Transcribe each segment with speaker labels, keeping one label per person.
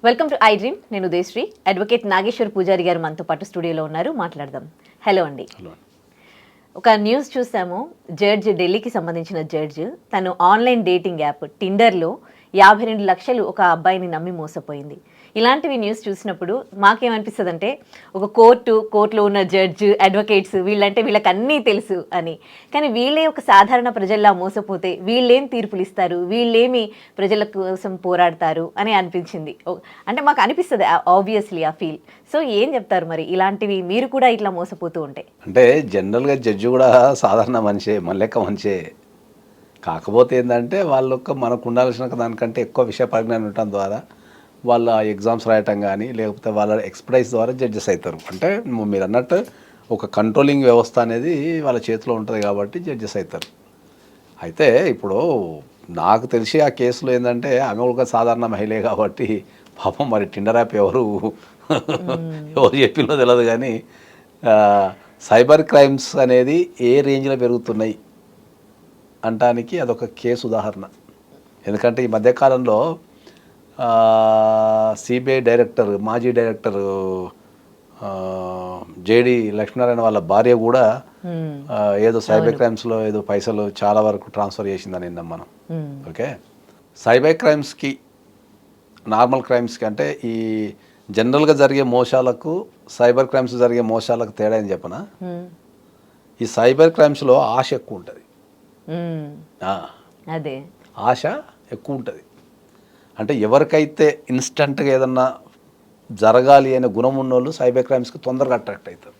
Speaker 1: Welcome to I dream. నేను Udayasri. Advocate Nageshwar పూజారి గారు మనతో పాటు స్టూడియోలో ఉన్నారు. మాట్లాడదాం. హలో అండి. ఒక న్యూస్ చూసాము. ఢిల్లీకి సంబంధించిన జడ్జ్ తను ఆన్లైన్ డేటింగ్ యాప్ టిండర్లో 52 లక్షలు ఒక అబ్బాయిని నమ్మి మోసపోయింది. ఇలాంటివి న్యూస్ చూసినప్పుడు మాకేమనిపిస్తుంది అంటే, ఒక కోర్టులో ఉన్న జడ్జ్, అడ్వకేట్స్ వీళ్ళంటే వీళ్ళకి అన్నీ తెలుసు అని. కానీ వీళ్ళే ఒక సాధారణ ప్రజల్లా మోసపోతే వీళ్ళేం తీర్పులు ఇస్తారు, వీళ్ళేమి ప్రజల కోసం పోరాడతారు అని అనిపించింది. అంటే మాకు అనిపిస్తుంది ఆబ్వియస్లీ ఆ ఫీల్. సో ఏం చెప్తారు మరి ఇలాంటివి మీరు కూడా ఇట్లా మోసపోతూ ఉంటే?
Speaker 2: అంటే జనరల్గా జడ్జి కూడా సాధారణ మనిషే, మన లెక్క మనిషే. కాకపోతే ఏంటంటే వాళ్ళొక్క మనకు ఉండాల్సిన దానికంటే ఎక్కువ విషయ పరిజ్ఞానం ఉండటం ద్వారా వాళ్ళ ఎగ్జామ్స్ రాయటం కానీ లేకపోతే వాళ్ళ ఎక్స్పర్టైజ్ ద్వారా జడ్జెస్ అవుతారు. అంటే మీరు అన్నట్టు ఒక కంట్రోలింగ్ వ్యవస్థ అనేది వాళ్ళ చేతిలో ఉంటుంది కాబట్టి జడ్జెస్ అవుతారు. అయితే ఇప్పుడు నాకు తెలిసి ఆ కేసులో ఏంటంటే ఆమె ఒక సాధారణ మహిళే కాబట్టి పాపం మరి టిండర్ యాప్ ఎవరు చెప్పిందో తెలియదు. కానీ సైబర్ క్రైమ్స్ అనేది ఏ రేంజ్లో పెరుగుతున్నాయి అంటానికి అదొక కేసు ఉదాహరణ. ఎందుకంటే ఈ మధ్యకాలంలో సిబిఐ డైరెక్టర్, మాజీ డైరెక్టర్ జేడి లక్ష్మీనారాయణ వాళ్ళ భార్య కూడా ఏదో సైబర్ క్రైమ్స్లో ఏదో పైసలు చాలా వరకు ట్రాన్స్ఫర్ చేసిందని విన్నాం మనం. ఓకే, సైబర్ క్రైమ్స్కి నార్మల్ క్రైమ్స్కి అంటే ఈ జనరల్గా జరిగే మోసాలకు సైబర్ క్రైమ్స్ జరిగే మోసాలకు తేడా అని చెప్పనా, ఈ సైబర్ క్రైమ్స్లో ఆశ ఎక్కువ ఉంటుంది.
Speaker 1: అదే
Speaker 2: ఆశ ఎక్కువ ఉంటుంది. అంటే ఎవరికైతే ఇన్స్టంట్గా ఏదన్నా జరగాలి అనే గుణం ఉన్నోళ్ళు సైబర్ క్రైమ్స్కి తొందరగా అట్రాక్ట్ అవుతారు.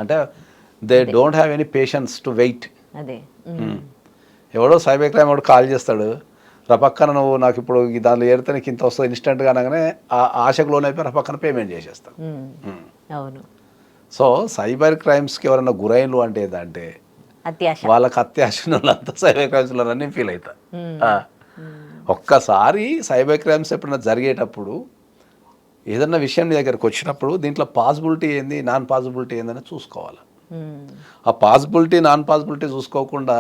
Speaker 2: అంటే they don't have any patience to wait.
Speaker 1: అదే
Speaker 2: ఎవడో సైబర్ క్రైమ్ వాడు కాల్ చేస్తాడు, రపక్కన నువ్వు నాకు ఇప్పుడు దానిలో ఏరితే నీకు ఇంత వస్తుంది ఇన్స్టెంట్గా అనగానే ఆ ఆశకు లోన్ అయిపోయి రపక్కన పేమెంట్ చేసేస్తాడు.
Speaker 1: అవును.
Speaker 2: సో సైబర్ క్రైమ్స్కి ఎవరైనా గురైనలు అంటే ఏంటంటే వాళ్ళకి అత్యాశ వాళ్ళంతా సైబర్ క్రైమ్స్లో నేను ఫీల్ అవుతా. ఒక్కసారి సైబర్ క్రైమ్స్ ఎప్పుడైనా జరిగేటప్పుడు ఏదన్నా విషయం నీ దగ్గరకు వచ్చినప్పుడు దీంట్లో పాసిబిలిటీ ఏంది, నాన్ పాసిబిలిటీ ఏందని చూసుకోవాలి. ఆ పాసిబిలిటీ నాన్ పాసిబిలిటీ చూసుకోకుండా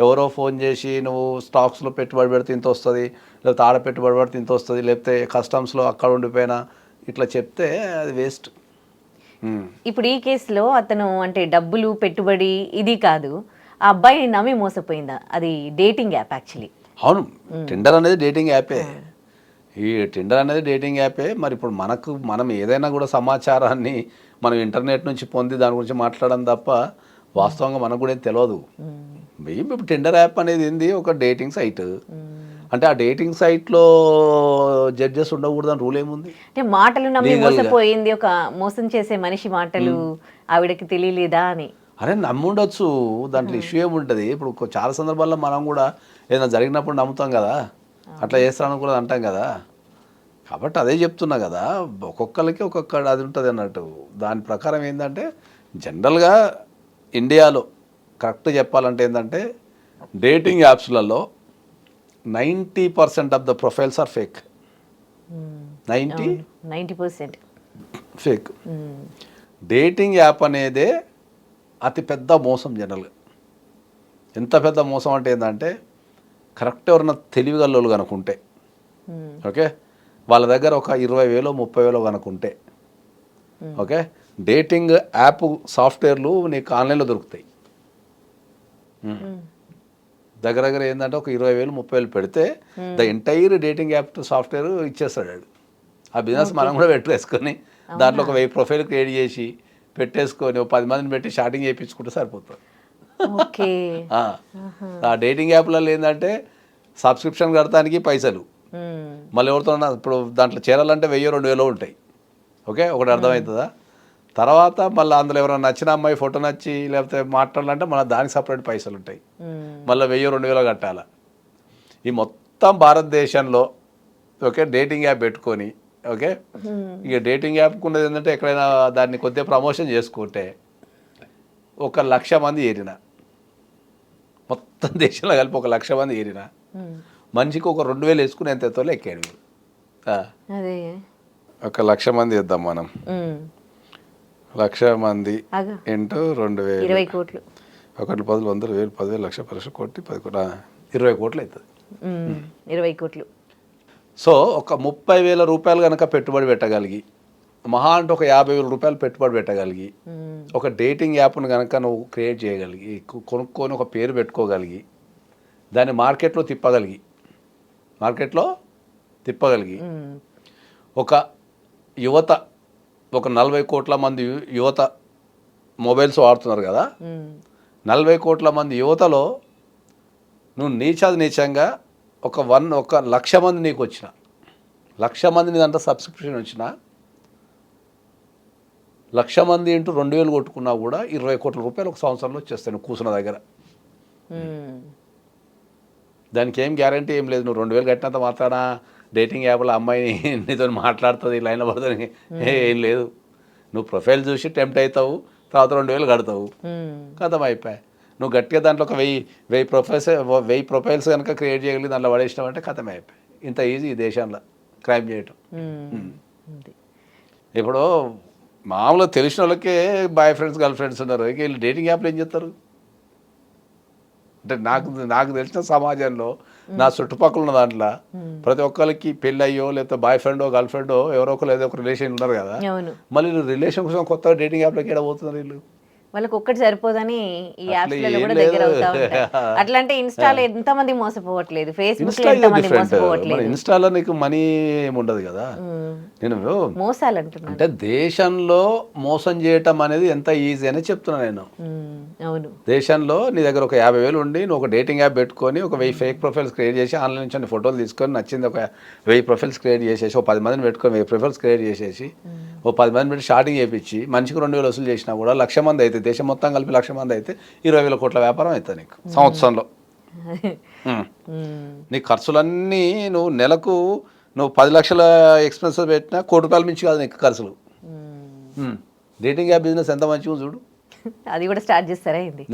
Speaker 2: ఎవరో ఫోన్ చేసి నువ్వు స్టాక్స్లో పెట్టుబడి పెడితే ఇంత వస్తుంది, లేకపోతే ఆడ పెట్టుబడి పెడితే ఇంత వస్తుంది, లేకపోతే కస్టమ్స్లో అక్కడ ఉండిపోయినా ఇట్లా చెప్తే అది వేస్ట్.
Speaker 1: ఇప్పుడు ఈ కేసులో అతను అంటే డబ్బులు పెట్టుబడి ఇది కాదు, ఆ అబ్బాయిని నమ్మి మోసపోయిందా? అది డేటింగ్ యాప్ యాక్చువల్లీ.
Speaker 2: అవును, టిండర్ అనేది డేటింగ్ యాపే. ఈ టిండర్ అనేది డేటింగ్ యాపే. మరి ఇప్పుడు మనం ఏదైనా కూడా సమాచారాన్ని మనం ఇంటర్నెట్ నుంచి పొంది దాని గురించి మాట్లాడడం తప్ప వాస్తవంగా మనకు కూడా ఏం తెలియదు. ఇప్పుడు టిండర్ యాప్ అనేది ఏంది, ఒక డేటింగ్ సైట్. అంటే ఆ డేటింగ్ సైట్లో జడ్జెస్ ఉండకూడదని రూల్ ఏముంది?
Speaker 1: అంటే మాటలు నమ్మి మోసపోయింది, ఒక మోసం చేసే మనిషి మాటలు ఆవిడకి తెలియలేదా అని.
Speaker 2: అరే నమ్ముండొచ్చు, దాంట్లో ఇష్యూ ఏముంటుంది. ఇప్పుడు చాలా సందర్భాల్లో మనం కూడా ఏదైనా జరిగినప్పుడు నమ్ముతాం కదా, అట్లా చేస్తాను కూడా అంటాం కదా. కాబట్టి అదే చెప్తున్నా కదా, ఒక్కొక్కరికి ఒక్కొక్క అది ఉంటుంది అన్నట్టు. దాని ప్రకారం ఏంటంటే జనరల్గా ఇండియాలో కరెక్ట్ చెప్పాలంటే ఏంటంటే డేటింగ్ యాప్స్లలో 90% of the profiles are fake. 90% fake. Dating app అనేదే అతి పెద్ద మోసం. జనరల్గా ఎంత పెద్ద మోసం అంటే ఏంటంటే కరెక్ట్ ఎవరన్నా తెలివిగల్లోళ్ళు కనుకుంటే, ఓకే, వాళ్ళ దగ్గర ఒక 20,000 30,000 కనుకుంటే, ఓకే, డేటింగ్ యాప్ సాఫ్ట్వేర్లు నీకు ఆన్లైన్లో దొరుకుతాయి. దగ్గర ఏంటంటే ఒక 20,000 30,000 పెడితే the entire dating app software ఇచ్చేస్తాడు. ఆ బిజినెస్ మనం కూడా పెట్టేసుకొని దాంట్లో ఒక 1000 ప్రొఫైల్ క్రియేట్ చేసి పెట్టేసుకొని 10 మందిని పెట్టి షాటింగ్ చేయించుకుంటే సరిపోతుంది. ఆ డేటింగ్ యాప్లలో ఏంటంటే సబ్స్క్రిప్షన్ కడతానికి పైసలు, మళ్ళీ ఎవరితో ఇప్పుడు దాంట్లో చేరాలంటే 1000-2000 ఉంటాయి. ఓకే, ఒకటి అర్థమవుతుందా? తర్వాత మళ్ళీ అందులో ఎవరైనా నచ్చిన అమ్మాయి ఫోటో నచ్చి లేకపోతే మాట్లాడాలంటే మళ్ళీ దానికి సపరేట్ పైసలు ఉంటాయి, మళ్ళీ 1000-2000 కట్టాలి. ఈ మొత్తం భారతదేశంలో ఓకే డేటింగ్ యాప్ పెట్టుకొని, ఓకే, ఇక డేటింగ్ యాప్కి ఉన్నది ఏంటంటే ఎక్కడైనా దాన్ని కొద్దిగా ప్రమోషన్ చేసుకుంటే 1,00,000 మంది ఏరిన, మొత్తం దేశంలో కలిపి 1,00,000 మంది ఏరిన, మనిషికి ఒక 2,000 వేసుకుని ఎంత ఎత్తులో ఎక్కాడు. 1,00,000 మంది వేద్దాం మనం, 1,00,000 మంది ఇంటూ 2,000,
Speaker 1: 20 కోట్లు,
Speaker 2: 1 10 100 1000 10,000 లక్ష 10 కోటి 10 కోటి 20 కోట్లు అవుతుంది.
Speaker 1: 20 కోట్లు.
Speaker 2: సో ఒక 30,000 రూపాయలు కనుక పెట్టుబడి పెట్టగలిగి, మహా అంటే ఒక 50,000 రూపాయలు పెట్టుబడి పెట్టగలిగి, ఒక డేటింగ్ యాప్ను కనుక నువ్వు క్రియేట్ చేయగలిగి, కొనుక్కొని ఒక పేరు పెట్టుకోగలిగి, దాన్ని మార్కెట్లో తిప్పగలిగి ఒక యువత, ఒక 40 కోట్ల మంది యువత మొబైల్స్ వాడుతున్నారు కదా, 40 కోట్ల మంది యువతలో నువ్వు నీచంగా ఒక 1,00,000 మంది నీకు వచ్చిన, 1,00,000 మంది నీ దాంట్లో సబ్స్క్రిప్షన్ వచ్చిన, 1,00,000 మంది ఇంటూ 2,000 కొట్టుకున్నా కూడా 20 కోట్ల రూపాయలు ఒక సంవత్సరంలో వచ్చేస్తాయి నువ్వు కూర్చున్న దగ్గర. దానికి ఏం గ్యారంటీ ఏం లేదు. నువ్వు 2,000 కట్టినంత మాత్రాన డేటింగ్ యాప్లో అమ్మాయిని నీతో మాట్లాడుతుంది, లైన్లో పడుతుంది ఏం లేదు. నువ్వు ప్రొఫైల్ చూసి టెంప్ట్ అవుతావు, తర్వాత 2,000 కడతావు, కథం అయిపోయాయి. నువ్వు గట్టిగా దాంట్లో ఒక 1000 ప్రొఫైల్స్ కనుక క్రియేట్ చేయగలిగి దాంట్లో పడేసినావంటే కథమే అయిపోయాయి. ఇంత ఈజీ ఈ దేశంలో క్రైమ్ చేయటం. ఇప్పుడు మామూలుగా తెలిసిన వాళ్ళకే బాయ్ ఫ్రెండ్స్ గర్ల్ ఫ్రెండ్స్ ఉన్నారు, ఇక వీళ్ళు డేటింగ్ యాప్లు ఏం చేస్తారు అంటే నాకు తెలిసిన సమాజంలో నా చుట్టుపక్కల ఉన్న దాంట్లో ప్రతి ఒక్కరికి పెళ్ళి అయ్యో లేకపోతే బాయ్ ఫ్రెండో గర్ల్ ఫ్రెండో ఎవరో ఒకరు ఏదో ఒక రిలేషన్ ఉన్నారు కదా. మళ్ళీ రిలేషన్ కోసం కొత్తగా డేటింగ్ యాప్లోకి ఎక్కడ పోతున్నారు వీళ్ళు?
Speaker 1: వాళ్ళకి ఒక్కటి సరిపోదని ఈ యాప్స్లలో కూడా దగ్గర అవుతా ఉంటాయి. అట్లా అంటే ఇన్స్టాలో ఎంతమంది మోసపోవట్లేదు, ఫేస్బుక్ లో ఎంతమంది మోసపోవట్లేదు.
Speaker 2: ఇన్స్టాలో నీకు మనీ ఏముండదు కదా. నేను
Speaker 1: మోసాలు అంటున్నా
Speaker 2: అంటే దేశంలో మోసం చేయటం అనేది ఎంత ఈజీ అని చెప్తున్నా నేను.
Speaker 1: అవును,
Speaker 2: దేశంలో నీ దగ్గర ఒక 50,000 ఉండి నువ్వు ఒక డేటింగ్ యాప్ పెట్టుకొని ఒక 1000 ఫేక్ ప్రొఫైల్స్ క్రియేట్ చేసి ఆన్లైన్ నుంచి ఫోటోలు తీసుకొని నచ్చింది ఒక 1000 ప్రొఫైల్స్ క్రియేట్ చేసేసి ఒక 10 మందిని పెట్టుకొని 1000 ప్రొఫైల్స్ క్రియేట్ చేసేసి ఓ 10 మంది పెట్టి షార్టింగ్ చేయించి మనిషికి 2,000 వసూలు చేసినా కూడా 1,00,000 మంది అయితే, దేశం మొత్తం కలిపి 1,00,000 మంది అయితే 20,000 కోట్ల వ్యాపారం అవుతుంది నీకు సంవత్సరంలో. నీ ఖర్చులన్నీ నువ్వు నెలకు నువ్వు 10 లక్షల ఎక్స్పెన్సెస్ పెట్టినా ₹1,00,00,000 మించి కాదు నీకు ఖర్చులు. డేటింగ్ యాప్ బిజినెస్ ఎంత మంచిగా చూడు.
Speaker 1: అది కూడా స్టార్ట్ చేస్తారా ఏంది?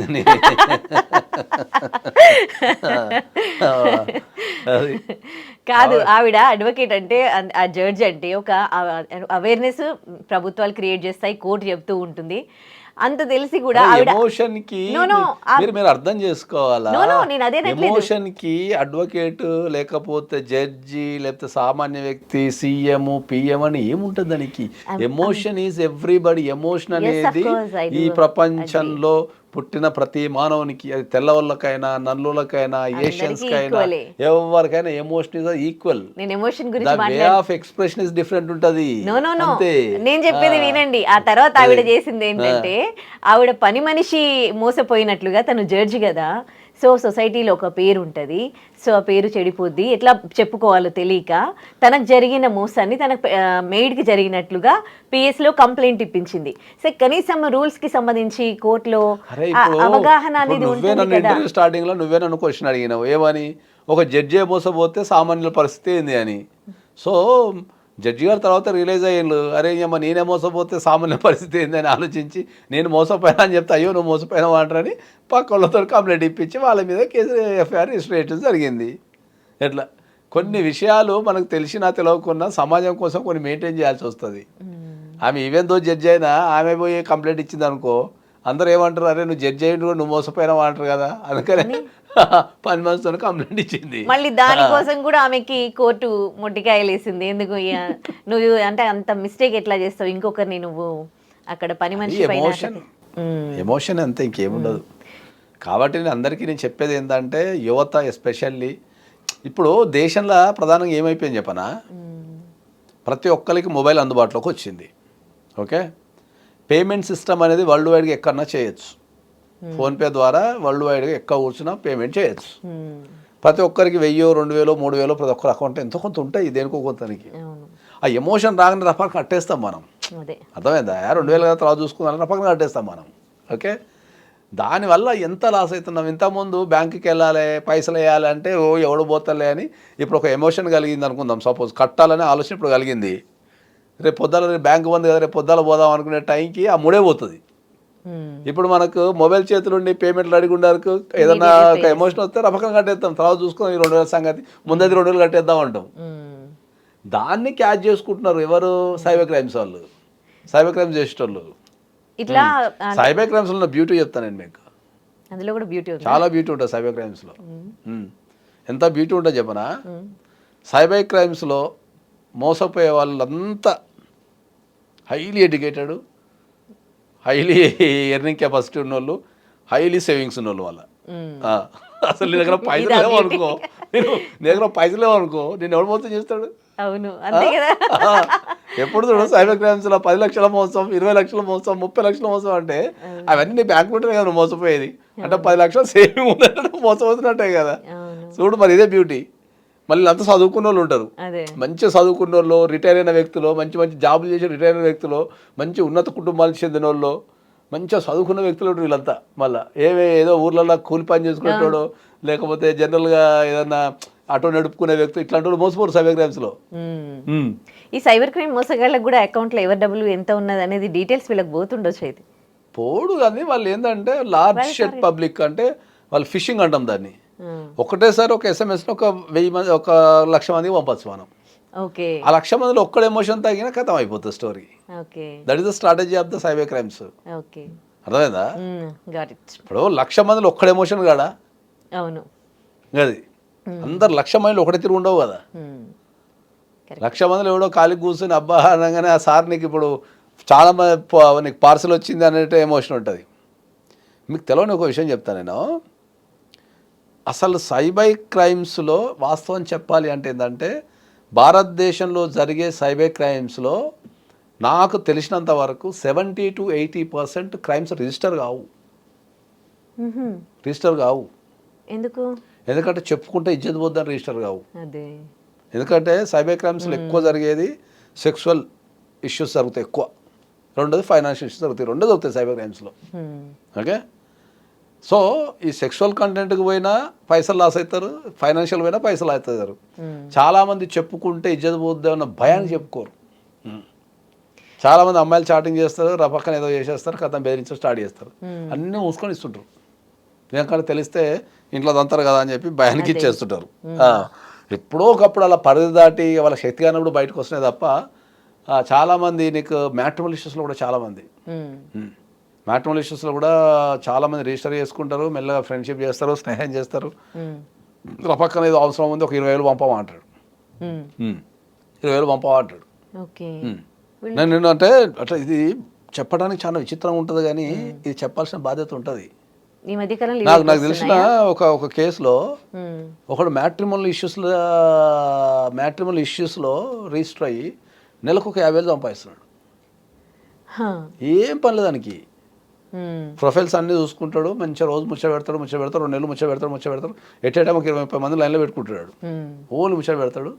Speaker 1: కాదు, ఆవిడ అడ్వకేట్ అంటే ఆ జడ్జ్ అంటే ఒక అవేర్నెస్ ప్రభుత్వాలు క్రియేట్ చేస్తాయి, కోర్టు చెప్తూ ఉంటుంది. అంత తెలిసి కూడా
Speaker 2: ఎమోషన్ కి మీరు అర్థం చేసుకోవాలా. ఎమోషన్ కి అడ్వకేట్ లేకపోతే జడ్జి లేకపోతే సామాన్య వ్యక్తి సీఎం పిఎం అని ఏముంటుంది దానికి. Emotion is everybody. ఎమోషన్ అనేది ఈ ప్రపంచంలో పుట్టిన ప్రతి మానవునికి, అది తెల్లవాళ్ళకైనా నల్లులకైనా ఏషియన్స్ కైనా ఎవరికైనా emotion is equal. Way of expression is different ఉంటది.
Speaker 1: నేను చెప్పేది వినండి. ఆ తర్వాత ఆవిడ చేసింది ఏంటంటే, ఆవిడ పని మనిషి మోసపోయినట్లుగా, తను జడ్జి కదా, సో సొసైటీలో ఒక పేరు ఉంటుంది, సో ఆ పేరు చెడిపోద్ది, ఎట్లా చెప్పుకోవాలో తెలియక తనకు జరిగిన మోసాన్ని తన మెయిడ్కి జరిగినట్లుగా పిఎస్లో కంప్లైంట్ ఇప్పించింది. సో కనీసం రూల్స్కి సంబంధించి కోర్టులో అవగాహన అనేది ఉంటుంది కదా.
Speaker 2: స్టార్టింగ్ లో నువ్వే నన్ను క్వశ్చన్ అడిగినావు ఏమని, ఒక జడ్జి మోసపోతే సామాన్యుల పరిస్థితి ఏంది అని. సో జడ్జి గారు తర్వాత రియలైజ్ అయ్యారు, అరే అమ్మ నేనే మోసపోతే సామాన్య పరిస్థితి ఏందని ఆలోచించి నేను మోసపోయినా అని చెప్తే అయ్యో నువ్వు మోసపోయినావు అంటారని పక్క వాళ్ళతో కంప్లైంట్ ఇప్పించి వాళ్ళ మీద కేసు ఎఫ్ఐఆర్ రిజిస్టర్ చేయడం జరిగింది. ఎట్లా కొన్ని విషయాలు మనకు తెలిసినా తెలియకున్నా సమాజం కోసం కొన్ని మెయింటైన్ చేయాల్సి వస్తుంది. ఆమె ఈవెన్ దో జడ్జి అయినా ఆమె పోయి కంప్లైంట్ ఇచ్చింది అనుకో, అందరూ ఏమంటారు, అరే నువ్వు జడ్జి అయ్యి నువ్వు మోసపోయినావు అంటారు కదా. అందుకని 10 మందితో కంప్లైంట్ ఇచ్చింది.
Speaker 1: మళ్ళీ దానికోసం కూడా ఆమెకి కోర్టు మొట్టికాయలు వేసింది. ఎందుకు నువ్వు అంటే అంత మిస్టేక్ ఎట్లా చేస్తావు, ఇంకొకరిని నువ్వు అక్కడ పని మనిషి
Speaker 2: ఎమోషన్ అంతే, ఇంకేముండదు. కాబట్టి నేను అందరికీ నేను చెప్పేది ఏంటంటే, యువత ఎస్పెషల్లీ ఇప్పుడు దేశంలో ప్రధానంగా ఏమైపోయింది చెప్పనా, ప్రతి ఒక్కరికి మొబైల్ అందుబాటులోకి వచ్చింది. ఓకే, పేమెంట్ సిస్టమ్ అనేది వరల్డ్ వైడ్గా ఎక్కడన్నా చేయొచ్చు. ఫోన్పే ద్వారా వరల్డ్ వైడ్గా ఎక్కడ కూర్చున్నా పేమెంట్ చేయొచ్చు. ప్రతి ఒక్కరికి 1,000, 2,000, 3,000 ప్రతి ఒక్కరి అకౌంట్ ఎంతో కొంత ఉంటాయి, దేనికో కొంతనికి. ఆ ఎమోషన్ రాగానే రఫాగా కట్టేస్తాం మనం. అర్థమైందా, 2,000 కదా తర్వాత చూసుకుందాం రఫాగా కట్టేస్తాం మనం. ఓకే, దానివల్ల ఎంత లాస్ అవుతున్నాం. ఇంతకుముందు బ్యాంకుకి వెళ్ళాలి, పైసలు వేయాలి అంటే ఓ ఎవడు పోతలే అని, ఇప్పుడు ఒక ఎమోషన్ కలిగింది అనుకుందాం, సపోజ్ కట్టాలనే ఆలోచన ఇప్పుడు కలిగింది. రేపు పొద్దుల బ్యాంకు బంద్ కదా, రేపు పొద్దుల పోదాం అనుకునే టైంకి ఆ ముడే పోతుంది. ఇప్పుడు మనకు మొబైల్ చేతులుండి పేమెంట్లు అడిగి ఉండకు ఏదన్నా ఒక ఎమోషన్ వస్తే రఫకం కట్టేస్తాం, తర్వాత చూసుకుని 2,000 సంగతి ముందది 2,000 కట్టేద్దాం అంటాం. దాన్ని క్యాచ్ చేసుకుంటున్నారు ఎవరు, సైబర్ క్రైమ్స్ వాళ్ళు, సైబర్ క్రైమ్స్ చేసేటోళ్ళు.
Speaker 1: ఇట్లా
Speaker 2: సైబర్ క్రైమ్స్ లో బ్యూటీ చెప్తాను నేను మీకు,
Speaker 1: అందులో కూడా బ్యూటీ,
Speaker 2: చాలా బ్యూటీ ఉంటుంది సైబర్ క్రైమ్స్ లో. ఎంత బ్యూటీ ఉంటుంది చెప్పనా, సైబర్ క్రైమ్స్లో మోసపోయే వాళ్ళంతా highly educated, highly earning capacity ఉన్నోళ్ళు, హైలీ సేవింగ్స్ ఉన్నోళ్ళు వాళ్ళ. అసలు నీ దగ్గర పైసలు లేవు అనుకో, నీ దగ్గర పైసలు లేవు అనుకో, నేను ఎవడు మోసం చేస్తాడు?
Speaker 1: అవును, అంతే కదా.
Speaker 2: ఎప్పుడు చూడు సైబర్ క్రైమ్స్లో 10 లక్షల మోసం, 20 లక్షల మోసం, 30 లక్షల మోసం అంటే అవన్నీ నీ బ్యాంక్ ఉంటేనే కదా నువ్వు మోసపోయేది. అంటే 10 లక్షలు సేవింగ్ ఉందంటే మోసం అవుతున్నట్టే కదా. చూడు మరి ఇదే బ్యూటీ. మళ్ళీ అంతా చదువుకున్న వాళ్ళు ఉంటారు, మంచిగా చదువుకున్న వాళ్ళు, రిటైర్ అయిన వ్యక్తులు, మంచి మంచి జాబులు చేసి రిటైర్ అయిన వ్యక్తులు, మంచి ఉన్నత కుటుంబాలకు చెందిన వాళ్ళు, మంచిగా చదువుకున్న వ్యక్తులు ఉంటారు వీళ్ళంతా. మళ్ళీ ఏదో ఊర్లలో కూలి పని చేసుకునేటోడు, లేకపోతే జనరల్గా ఏదన్నా ఆటో నడుపుకునే వ్యక్తి, ఇట్లాంటి వాళ్ళు మోసపోరు సైబర్ క్రైమ్స్లో.
Speaker 1: ఈ సైబర్ క్రైమ్ మోసగాళ్ళకి కూడా అకౌంట్లో ఎవరి డబ్బులు ఎంత ఉన్నది అనేది డీటెయిల్స్ వీళ్ళకి పోతుండొచ్చు. అయితే
Speaker 2: పోడు, కానీ వాళ్ళు ఏంటంటే లార్జ్ షెడ్ పబ్లిక్, అంటే వాళ్ళు ఫిషింగ్ అంటాం దాన్ని. ఒకటేసారి ఒక ఎస్ఎంఎస్ని ఒక 1000 మంది, 1,00,000 మందికి పంపచ్చు మనం. ఆ 1,00,000 మందిలో ఒక్కడ ఎమోషన్ తగ్గినా కథం అయిపోతుంది story. That is the strategy of the cyber crimes. అర్థమైందా? ఇప్పుడు 1,00,000 మందిలో ఒక్కడ ఎమోషన్ కాడా?
Speaker 1: అవును,
Speaker 2: అది అందరు 1,00,000 మందిలో ఒకటే తిరిగి ఉండవు కదా. 1,00,000 మందిలో ఎవడో ఖాళీ కూర్చొని అబ్బా అనగానే ఆ సార్ నీకు ఇప్పుడు చాలా నీకు పార్సల్ వచ్చింది అనేటే ఎమోషన్ ఉంటుంది. మీకు తెలియని ఒక విషయం చెప్తాను నేను. అసలు సైబర్ క్రైమ్స్లో వాస్తవం చెప్పాలి అంటే ఏంటంటే, భారతదేశంలో జరిగే సైబర్ క్రైమ్స్లో నాకు తెలిసినంత వరకు 70 to 80% క్రైమ్స్ రిజిస్టర్ కావు. ఎందుకంటే చెప్పుకుంటే ఇజ్జత్ పోద్దని రిజిస్టర్ కావు. ఎందుకంటే సైబర్ క్రైమ్స్లో ఎక్కువ జరిగేది సెక్సువల్ ఇష్యూస్ జరుగుతాయి ఎక్కువ, రెండోది ఫైనాన్షియల్ ఇష్యూస్ జరుగుతాయి, రెండో జరుగుతాయి సైబర్ క్రైమ్స్లో. ఓకే, సో ఈ సెక్షువల్ కంటెంట్కి పోయినా పైసలు లాస్ అవుతారు, ఫైనాన్షియల్ పోయినా పైసలు అవుతారు. చాలామంది చెప్పుకుంటే ఇజ్జత్ పోద్ది అన్న భయానికి చెప్పుకోరు. చాలామంది అమ్మాయిలు చాటింగ్ చేస్తారు, పక్కన ఏదో చేసేస్తారు, కథం బెదిరించడం స్టార్ట్ చేస్తారు, అన్నీ మూసుకొని ఇస్తుంటారు. ఎందుకంటే తెలిస్తే ఇంట్లో దంతారు కదా అని చెప్పి భయానికి ఇచ్చేస్తుంటారు. ఎప్పుడో ఒకప్పుడు అలా పరిధి దాటి వాళ్ళ శక్తి కానప్పుడు బయటకు వస్తున్నాయి తప్ప. చాలామంది నీకు మ్యాట్రిమోనియల్ ఇష్యూస్లో కూడా చాలామంది రిజిస్టర్ చేసుకుంటారు, మెల్లగా ఫ్రెండ్షిప్ చేస్తారు, స్నేహం చేస్తారు. పక్కన ఏదో అవసరం ఉంది, ఒక 20,000 పంపమంటాడు, 20,000 పంపమంటాడు. నేను అంటే అట్లా ఇది చెప్పడానికి చాలా విచిత్రంగా ఉంటుంది, కానీ ఇది చెప్పాల్సిన బాధ్యత ఉంటుంది. నాకు తెలిసిన ఒక కేసులో ఒకడు మ్యాట్రిమోనియల్ ఇష్యూస్లో రిజిస్టర్ అయ్యి నెలకు ఒక 50,000 సంపాదిస్తున్నాడు. ఏం పని దానికి, ప్రొఫైల్స్ అన్నీ చూసుకుంటాడు, మంచిగా రోజు ముచ్చట పెడతాడు, 2 నెలలు ముచ్చట పెడతాడు, ఎట్టేటైం ఒక 20-30 మంది లైన్లో పెట్టుకుంటాడు, ఓన్లీ ముచ్చట పెడతాడు.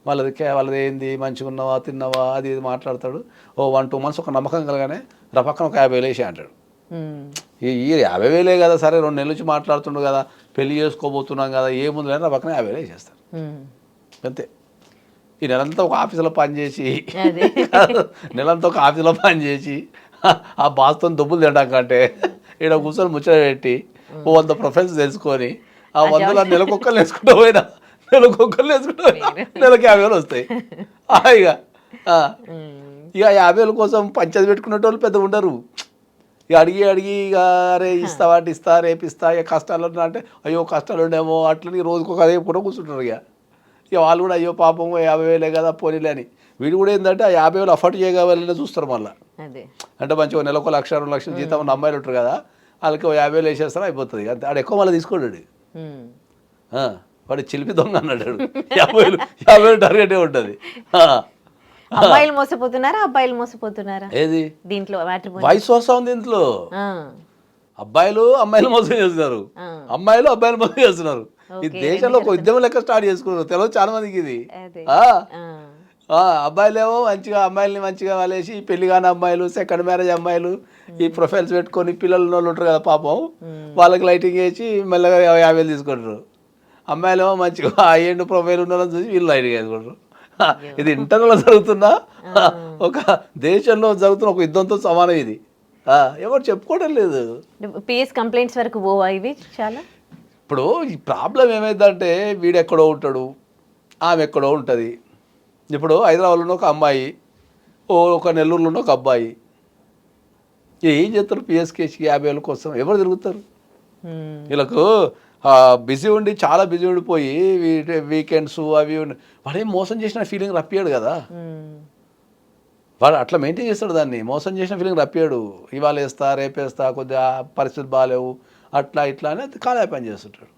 Speaker 2: వాళ్ళది ఏంది, మంచిగా ఉన్నావా, తిన్నావా, అది ఇది మాట్లాడతాడు. 1-2 months ఒక నమ్మకం కలగానే పక్కన ఒక 50,000 వేసి అంటాడు. ఈ 50,000 కదా, సరే 2 నెలల నుంచి మాట్లాడుతుండు కదా, పెళ్లి చేసుకోబోతున్నాం కదా, ఏముంది లేని పక్కన 50,000 వేసేస్తాడు అంతే. ఈ నెలంతా ఒక ఆఫీసులో పనిచేసి ఆ బాస్తో దుబ్బులు తినడాకంటే ఈడ కూర్చొని ముచ్చట పెట్టి 100 ప్రొఫైల్స్ తెలుసుకొని ఆ 100 నెలకొక్కరు వేసుకుంటూ పోయినా నెలకు 50,000 వస్తాయి. ఇక 50,000 కోసం పంచాయతీ పెట్టుకునేటోళ్ళు పెద్ద ఉండరు. ఇక అడిగి ఇక అరే ఇస్తావా అంటే ఇస్తా, రేపు ఇస్తా, ఇక కష్టాలు అంటే అయ్యో కష్టాలు ఉండేమో అట్లని రోజుకు ఒక అదే కూడా కూర్చుంటారు. ఇక వాళ్ళు కూడా అయ్యో పాపం 50,000 కదా పోనీలే అని. వీడు కూడా ఏంటంటే ఆ 50,000 అఫోర్డ్ చేయగలని చూస్తారు. మళ్ళీ అంటే మంచిగా నెలకు 1,00,000-2 లక్షలు జీతం ఉన్న అమ్మాయిలు ఉంటారు కదా, వాళ్ళకి 50,000 వేసేస్తారు, అయిపోతుంది. అంతే. ఆడు ఎక్కువ మళ్ళీ తీసుకోండి, వాడు చిలిపి దొంగ అన్నాడు. 50,000 టార్గెటే ఉంటుంది.
Speaker 1: అమ్మాయిలు మోసపోతున్నారా, అబ్బాయిలు మోసపోతున్నారా?
Speaker 2: ఏది
Speaker 1: దీంట్లో
Speaker 2: వయసు వస్తా ఉంది. దీంట్లో అమ్మాయిలు మోసం చేస్తున్నారు, అమ్మాయిలు అబ్బాయిలు మోసం చేస్తున్నారు. ఈ దేశంలో ఒక ఉద్యమం లెక్క స్టార్ట్ చేసుకున్నారు. తెలియదు చాలా మందికి ఇది. అబ్బాయిలేమో మంచిగా అమ్మాయిల్ని మంచిగా వాళ్ళేసి పెళ్లి కాని అమ్మాయిలు, సెకండ్ మ్యారేజ్ అమ్మాయిలు, ఈ ప్రొఫైల్స్ పెట్టుకొని పిల్లలు ఉన్న వాళ్ళు ఉంటారు కదా పాపం, వాళ్ళకి లైటింగ్ వేసి మెల్లగా 50,000 తీసుకుంటారు. అమ్మాయిలేమో మంచిగా ఎండ్ ప్రొఫైల్ ఉన్న వాళ్ళని చూసి వీళ్ళు లైటింగ్ వేసుకుంటారు. ఇది ఇంటర్నల్ జరుగుతున్న ఒక దేశంలో జరుగుతున్న ఒక యుద్ధంతో సమానం ఇది. ఎవరు చెప్పుకోవడం లేదు.
Speaker 1: పిఎస్ కంప్లైంట్స్ వరకు పోవా ఇవి చాలా?
Speaker 2: ఇప్పుడు ఈ ప్రాబ్లం ఏమైందంటే వీడు ఎక్కడో ఉంటాడు, ఆమె ఎక్కడో ఉంటుంది. ఇప్పుడు హైదరాబాద్లో ఒక అమ్మాయి, ఒక నెల్లూరులో ఒక అబ్బాయి, ఏం చేస్తారు? పిఎస్ కేసుకి 50,000 కోసం ఎవరు తిరుగుతారు? వీళ్ళకు బిజీ ఉండి చాలా బిజీ ఉండిపోయి వీకెండ్స్ అవి వాడేం మోసం చేసిన ఫీలింగ్ రప్పియాడు కదా. వాడు అట్లా మెయింటైన్ చేస్తాడు దాన్ని, మోసం చేసిన ఫీలింగ్ రప్పాడు. ఇవాళ వేస్తా రేపేస్తా కొద్దిగా పరిస్థితులు బాగాలేవు అట్లా ఇట్లా అని కాలే పని చేస్తుంటాడు.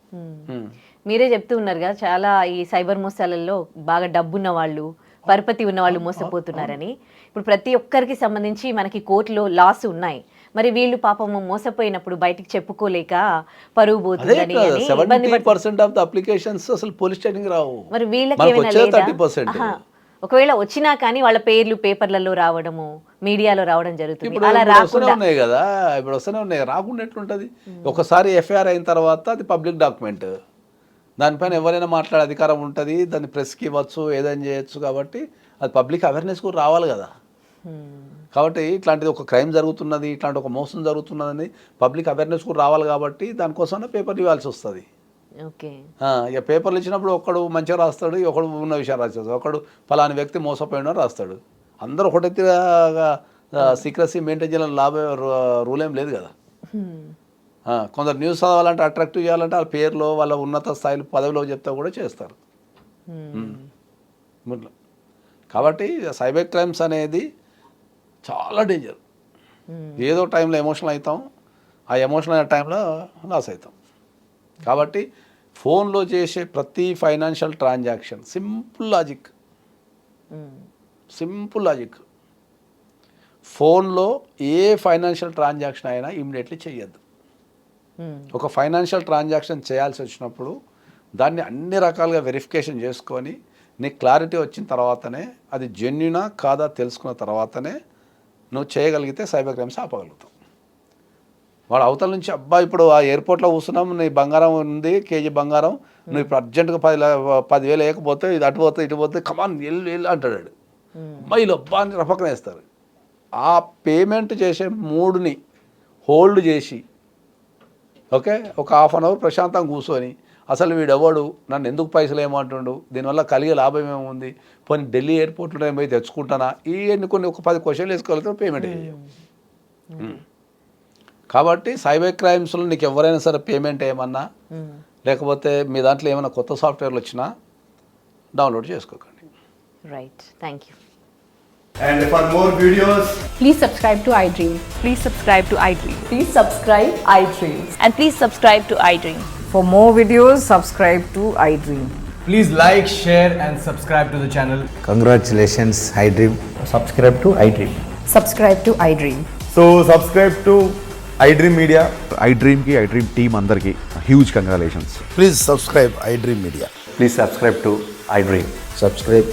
Speaker 1: మీరే చెప్తూ ఉన్నారు కదా, చాలా ఈ సైబర్ మోసాలలో బాగా డబ్బున్న వాళ్ళు, పరపతి ఉన్న వాళ్ళు మోసపోతున్నారని. ఇప్పుడు ప్రతి ఒక్కరికి సంబంధించి మనకి కోర్టులో లాస్ ఉన్నాయి. మరి వీళ్ళు పాపము మోసపోయినప్పుడు బయటికి చెప్పుకోలేక పరువు పోతుందని అని ఇబ్బంది
Speaker 2: 70% ఆఫ్ ద అప్లికేషన్స్ అసలు పోలీస్ స్టేషన్కి రావు.
Speaker 1: మరి వీళ్ళకి
Speaker 2: మనకు
Speaker 1: ఏమైనా
Speaker 2: వచ్చేది
Speaker 1: లేదా?
Speaker 2: 30%.
Speaker 1: ఆహా. ఒకవేళ వచ్చినా కానీ వాళ్ళ పేర్లు పేపర్లలో రావడము, మీడియాలో రావడం జరుగుతుంది.
Speaker 2: ఇప్పుడు
Speaker 1: అలా
Speaker 2: వస్తూనే
Speaker 1: రాకుండా
Speaker 2: ఉన్నాయి కదా, ఇప్పుడు వస్తూనే ఉన్నాయి, రాకుండా ఎట్లుంటుంది? ఒకసారి ఎఫ్ఐఆర్ అయిన తర్వాత అది పబ్లిక్ డాక్యుమెంట్, దానిపైన ఎవరైనా మాట్లాడే అధికారం ఉంటుంది, దాన్ని ప్రెస్కి ఇవ్వచ్చు, ఏదైనా చేయొచ్చు. కాబట్టి అది పబ్లిక్ అవేర్నెస్ కూడా రావాలి కదా. కాబట్టి ఇట్లాంటిది ఒక క్రైమ్ జరుగుతున్నది, ఇట్లాంటి ఒక మోసం జరుగుతున్నదని పబ్లిక్ అవేర్నెస్ కూడా రావాలి. కాబట్టి దానికోసమే పేపర్లు ఇవ్వాల్సి వస్తుంది.
Speaker 1: ఓకే.
Speaker 2: ఇక పేపర్లు ఇచ్చినప్పుడు ఒకడు మంచిగా రాస్తాడు, ఒకడు ఉన్న విషయాలు రాస్తాడు, ఒకడు ఫలాని వ్యక్తి మోసపోయినా రాస్తాడు. అందరూ ఒకటైతే సీక్రసీ మెయింటైన్ చేయాలని రూల్ ఏం లేదు కదా. కొందరు న్యూస్ చదవాలంటే, అట్రాక్టివ్ చేయాలంటే వాళ్ళ పేర్లో వాళ్ళ ఉన్నత స్థాయిలో పదవిలో చెప్తా కూడా చేస్తారు. కాబట్టి సైబర్ క్రైమ్స్ అనేది చాలా డేంజర్. ఏదో టైంలో ఎమోషనల్ అవుతాం, ఆ ఎమోషనల్ అయిన టైంలో లాస్ అవుతాం. కాబట్టి ఫోన్లో చేసే ప్రతి ఫైనాన్షియల్ ట్రాన్సాక్షన్ సింపుల్ లాజిక్. ఫోన్లో ఏ ఫైనాన్షియల్ ట్రాన్సాక్షన్ అయినా ఇమ్మీడియట్లీ చేయొద్దు. ఒక ఫైనాన్షియల్ ట్రాన్సాక్షన్ చేయాల్సి వచ్చినప్పుడు దాన్ని అన్ని రకాలుగా వెరిఫికేషన్ చేసుకొని నీకు క్లారిటీ వచ్చిన తర్వాతనే, అది జెన్యునా కాదా తెలుసుకున్న తర్వాతనే నువ్వు చేయగలిగితే సైబర్ క్రైమ్స్ ఆపగలుగుతావు. వాడు అవతల నుంచి అబ్బా ఇప్పుడు ఆ ఎయిర్పోర్ట్లో కూర్చున్నాం, నీ బంగారం ఉంది కేజీ బంగారం, నువ్వు ఇప్పుడు అర్జెంటుగా 10,000 వేయకపోతే ఇది అటు పోతే ఇటు పోతే కమాన్ వెళ్ళు అంటాడు. అమ్మాయిలు అబ్బా అని రపకన వేస్తారు. ఆ పేమెంట్ చేసే మూడ్ని హోల్డ్ చేసి ఓకే ఒక హాఫ్ అన్ అవర్ ప్రశాంతంగా కూర్చొని అసలు వీడెవడు, నన్ను ఎందుకు పైసలు ఏమంటుండు, దీనివల్ల కలిగే లాభం ఏముంది, పోనీ ఢిల్లీ ఎయిర్పోర్ట్లో నేను పోయి తెచ్చుకుంటానా, ఈ కొన్ని ఒక 10 క్వశ్చన్లు వేసుకోగలిగితే పేమెంట్ చేయం. కాబట్టి సైబర్ క్రైమ్స్లో నీకు ఎవరైనా సరే పేమెంట్ ఏమన్నా లేకపోతే మీ దాంట్లో ఏమైనా కొత్త సాఫ్ట్వేర్లు వచ్చినా డౌన్లోడ్ చేసుకోకండి.
Speaker 1: Right, thank you.
Speaker 3: And for more videos,
Speaker 4: Please subscribe to iDream.
Speaker 5: Please subscribe to iDream.
Speaker 6: Please subscribe iDream.
Speaker 5: And please subscribe to iDream.
Speaker 6: For more videos, subscribe to iDream.
Speaker 3: please like, share and subscribe to the channel.
Speaker 7: Congratulations, iDream.
Speaker 8: Subscribe to iDream.
Speaker 4: Subscribe to iDream.
Speaker 8: So subscribe to iDream Media.
Speaker 9: iDream team అందరికి huge congratulations.
Speaker 7: Please subscribe iDream Media.
Speaker 8: Please subscribe to iDream.
Speaker 7: Subscribe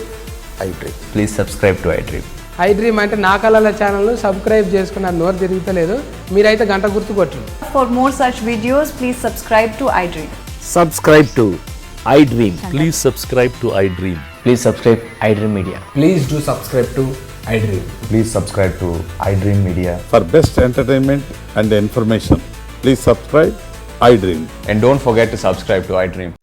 Speaker 7: iDream.
Speaker 8: Please subscribe to iDream.
Speaker 10: iDream అంటే నా కళల ఛానల్ను subscribe చేసుకున్న నోరు తిరుగుతలేదు, మీరైతే గంట గుర్తు కొట్టండి.
Speaker 6: For more such videos, please subscribe to iDream.
Speaker 8: Subscribe to iDream.
Speaker 9: Please subscribe to iDream.
Speaker 8: Please subscribe iDream Media.
Speaker 3: Please do subscribe to iDream.
Speaker 8: Please subscribe to iDream Media.
Speaker 9: For best entertainment and information, please subscribe iDream.
Speaker 8: And don't forget to subscribe to iDream.